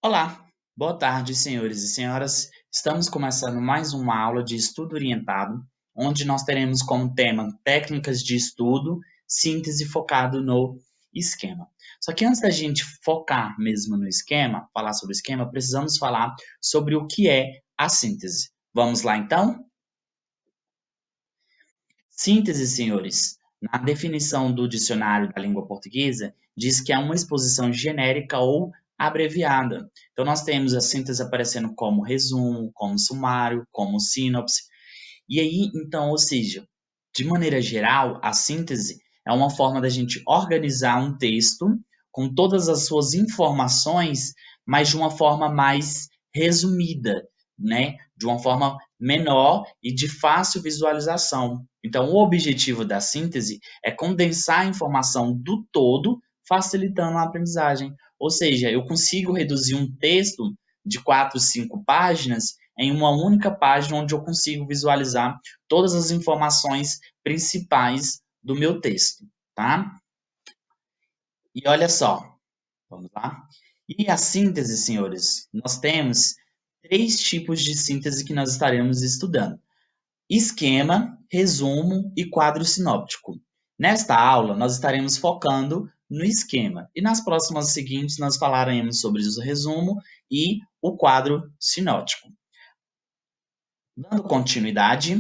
Olá, boa tarde, senhores e senhoras. Estamos começando mais uma aula de estudo orientado, onde nós teremos como tema técnicas de estudo, síntese focado no esquema. Só que antes da gente focar mesmo no esquema, falar sobre o esquema, precisamos falar sobre o que é a síntese. Vamos lá então? Síntese, senhores, na definição do dicionário da língua portuguesa, diz que é uma exposição genérica ou abreviada. Então, nós temos a síntese aparecendo como resumo, como sumário, como sinopse. E aí, então, ou seja, de maneira geral, a síntese é uma forma da gente organizar um texto com todas as suas informações, mas de uma forma mais resumida, né? De uma forma menor e de fácil visualização. Então, o objetivo da síntese é condensar a informação do todo, facilitando a aprendizagem. Ou seja, eu consigo reduzir um texto de 4, 5 páginas em uma única página onde eu consigo visualizar todas as informações principais do meu texto, tá? E olha só, vamos lá. E a síntese, senhores, nós temos três tipos de síntese que nós estaremos estudando: esquema, resumo e quadro sinóptico. Nesta aula, nós estaremos focando no esquema e nas próximas seguintes nós falaremos sobre o resumo e o quadro sinóptico. Dando continuidade,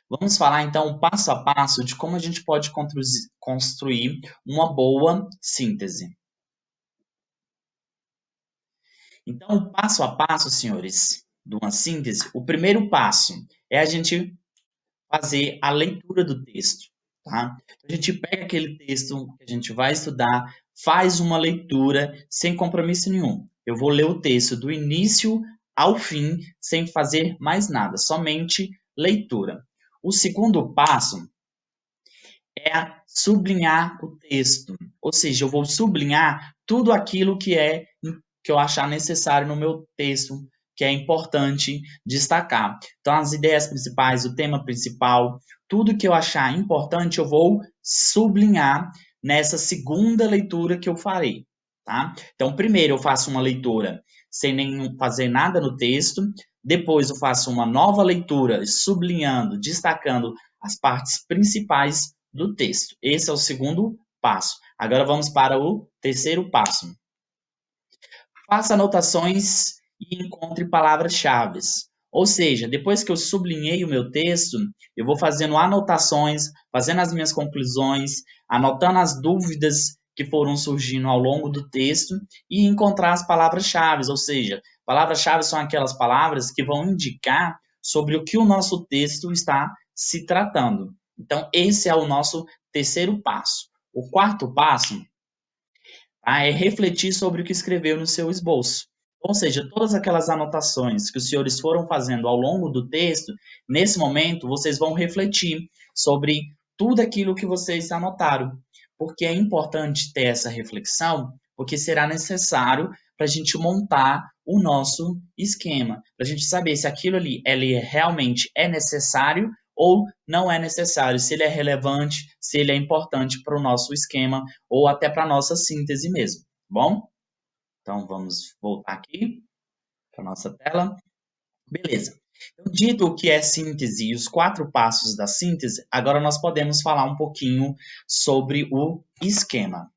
vamos falar então passo a passo de como a gente pode construir uma boa síntese. Então, passo a passo, senhores, de uma síntese, o primeiro passo é a gente fazer a leitura do texto, tá? A gente pega aquele texto que a gente vai estudar, faz uma leitura sem compromisso nenhum. Eu vou ler o texto do início ao fim, sem fazer mais nada, somente leitura. O segundo passo é sublinhar o texto, ou seja, eu vou sublinhar tudo aquilo que eu achar necessário no meu texto, que é importante destacar. Então, as ideias principais, o tema principal, tudo que eu achar importante, eu vou sublinhar nessa segunda leitura que eu farei, tá? Então, primeiro eu faço uma leitura sem nem fazer nada no texto, depois eu faço uma nova leitura sublinhando, destacando as partes principais do texto. Esse é o segundo passo. Agora vamos para o terceiro passo. Faça anotações e encontre palavras-chave. Ou seja, depois que eu sublinhei o meu texto, eu vou fazendo anotações, fazendo as minhas conclusões, anotando as dúvidas que foram surgindo ao longo do texto e encontrar as palavras-chave. Ou seja, palavras-chave são aquelas palavras que vão indicar sobre o que o nosso texto está se tratando. Então, esse é o nosso terceiro passo. O quarto passo, tá, é refletir sobre o que escreveu no seu esboço. Ou seja, todas aquelas anotações que os senhores foram fazendo ao longo do texto, nesse momento vocês vão refletir sobre tudo aquilo que vocês anotaram. Porque é importante ter essa reflexão, porque será necessário para a gente montar o nosso esquema, para a gente saber se aquilo ali ele realmente é necessário ou não é necessário, se ele é relevante, se ele é importante para o nosso esquema ou até para a nossa síntese mesmo, tá bom? Então, vamos voltar aqui para a nossa tela. Beleza. Então, dito o que é síntese e os 4 passos da síntese, agora nós podemos falar um pouquinho sobre o esquema.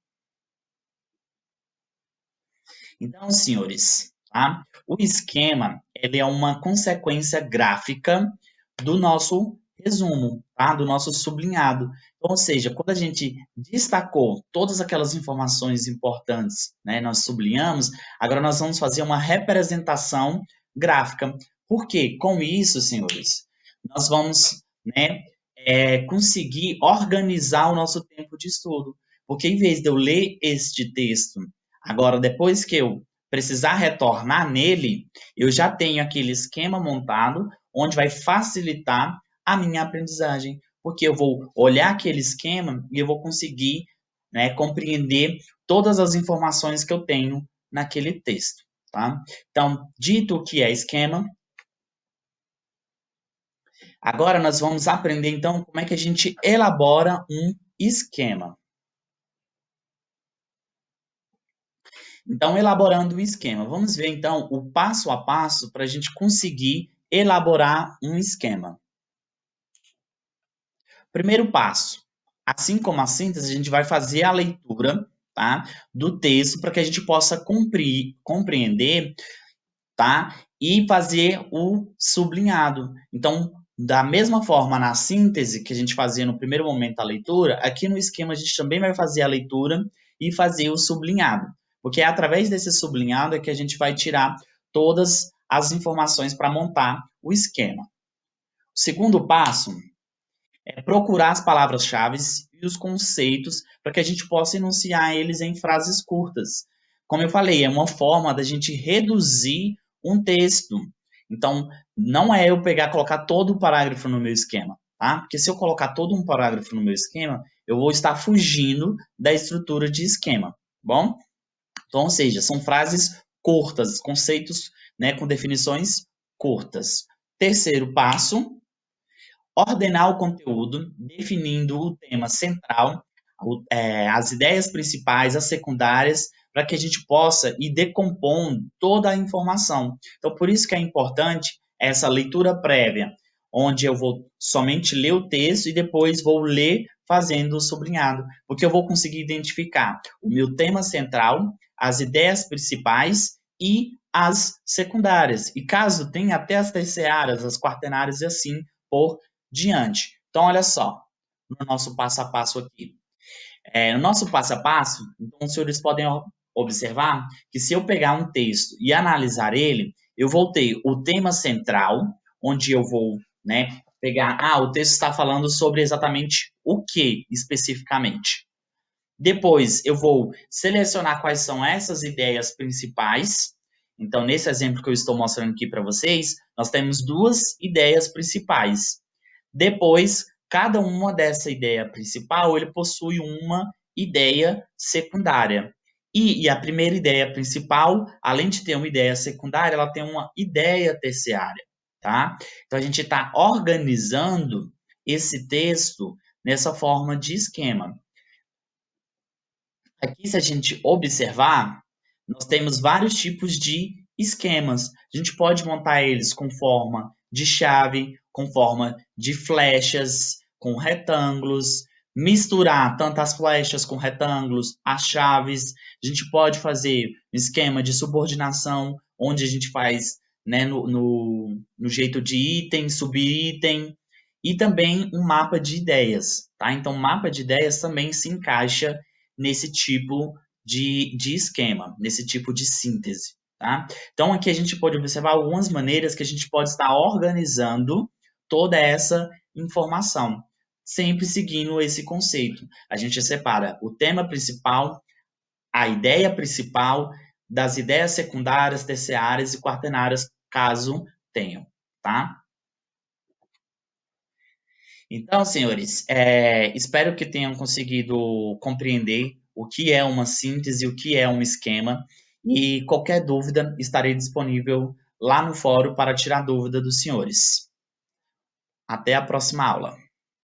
Então, senhores, tá? O esquema ele é uma consequência gráfica do nosso resumo, tá? Do nosso sublinhado. Então, ou seja, quando a gente destacou todas aquelas informações importantes, né, nós sublinhamos, agora nós vamos fazer uma representação gráfica. Por quê? Com isso, senhores, nós vamos, né, conseguir organizar o nosso tempo de estudo. Porque em vez de eu ler este texto agora, depois que eu precisar retornar nele, eu já tenho aquele esquema montado, onde vai facilitar a minha aprendizagem, porque eu vou olhar aquele esquema e eu vou conseguir, né, compreender todas as informações que eu tenho naquele texto, tá? Então, dito o que é esquema, agora nós vamos aprender então como é que a gente elabora um esquema. Então, elaborando o esquema. Vamos ver, então, o passo a passo para a gente conseguir elaborar um esquema. Primeiro passo. Assim como a síntese, a gente vai fazer a leitura, tá, do texto para que a gente possa compreender, tá, e fazer o sublinhado. Então, da mesma forma na síntese que a gente fazia no primeiro momento a leitura, aqui no esquema a gente também vai fazer a leitura e fazer o sublinhado, porque é através desse sublinhado é que a gente vai tirar todas as informações para montar o esquema. O segundo passo é procurar as palavras-chave e os conceitos para que a gente possa enunciar eles em frases curtas. Como eu falei, é uma forma da gente reduzir um texto. Então, não é eu pegar e colocar todo o parágrafo no meu esquema, tá? Porque se eu colocar todo um parágrafo no meu esquema, eu vou estar fugindo da estrutura de esquema, bom? Então, ou seja, são frases curtas, conceitos, né, com definições curtas. Terceiro passo, ordenar o conteúdo, definindo o tema central, as ideias principais, as secundárias, para que a gente possa ir decompondo toda a informação. Então, por isso que é importante essa leitura prévia, onde eu vou somente ler o texto e depois vou ler fazendo o sublinhado, porque eu vou conseguir identificar o meu tema central, as ideias principais e as secundárias. E caso tenha até as terciárias, as quaternárias e assim por diante. Então, olha só, no nosso passo a passo aqui. No nosso passo a passo, então, os senhores podem observar que se eu pegar um texto e analisar ele, eu vou ter o tema central, onde eu vou, né, pegar, o texto está falando sobre exatamente o que especificamente. Depois, eu vou selecionar quais são essas ideias principais. Então, nesse exemplo que eu estou mostrando aqui para vocês, nós temos duas ideias principais. Depois, cada uma dessa ideia principal, ele possui uma ideia secundária. E a primeira ideia principal, além de ter uma ideia secundária, ela tem uma ideia terciária, tá? Então, a gente está organizando esse texto nessa forma de esquema. Aqui, se a gente observar, nós temos vários tipos de esquemas. A gente pode montar eles com forma de chave, com forma de flechas, com retângulos, misturar tanto as flechas com retângulos, as chaves. A gente pode fazer um esquema de subordinação, onde a gente faz, né, no jeito de item, subitem, e também um mapa de ideias, tá? Então, o mapa de ideias também se encaixa nesse tipo de esquema, nesse tipo de síntese. Tá? Então, aqui a gente pode observar algumas maneiras que a gente pode estar organizando toda essa informação, sempre seguindo esse conceito. A gente separa o tema principal, a ideia principal, das ideias secundárias, terciárias e quaternárias, caso tenham. Tá? Então, senhores, espero que tenham conseguido compreender o que é uma síntese, o que é um esquema, e qualquer dúvida estarei disponível lá no fórum para tirar dúvida dos senhores. Até a próxima aula.